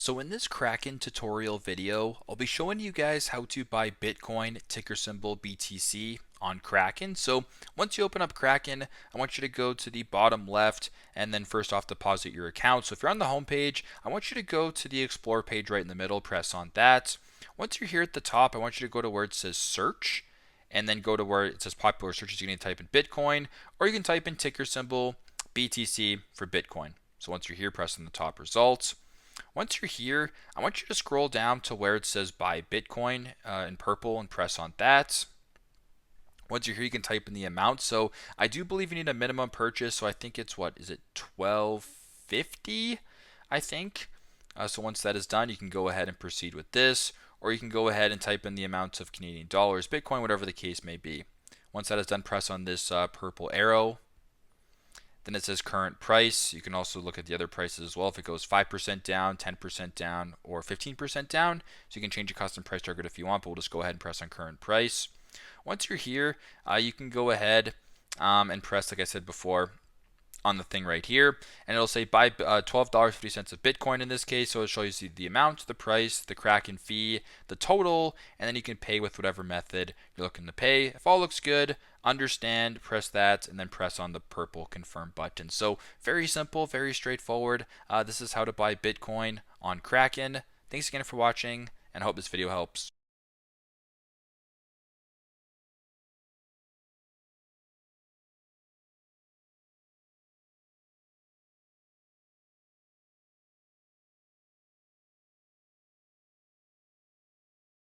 So in this Kraken tutorial video, I'll be showing you guys how to buy Bitcoin, ticker symbol BTC, on Kraken. So once you open up Kraken, I want you to go to the bottom left and then first off deposit your account. So if you're on the home page, I want you to go to the Explore page right in the middle, press on that. Once you're here at the top, I want you to go to where it says search and then go to where it says popular searches. You can type in Bitcoin or you can type in ticker symbol BTC for Bitcoin. So once you're here, press on the top results. Once you're here, I want you to scroll down to where it says buy Bitcoin in purple and press on that. Once you're here, you can type in the amount. So I do believe you need a minimum purchase. So I think it's what is it 1250? I think. So once that is done, you can go ahead and proceed with this, or you can go ahead and type in the amount of Canadian dollars, Bitcoin, whatever the case may be. Once that is done, press on this purple arrow. Then it says current price. You can also look at the other prices as well. If it goes 5% down, 10% down, or 15% down. So you can change your custom price target if you want, but we'll just go ahead and press on current price. Once you're here, you can go ahead and press, like I said before, on the thing right here, and it'll say buy $12.50 of Bitcoin in this case. So it shows you the amount, the price, the Kraken fee, the total, and then you can pay with whatever method you're looking to pay. If all looks good, understand, press that, and then press on the purple confirm button. So very simple, very straightforward. This is how to buy Bitcoin on Kraken. Thanks again for watching, and I hope this video helps.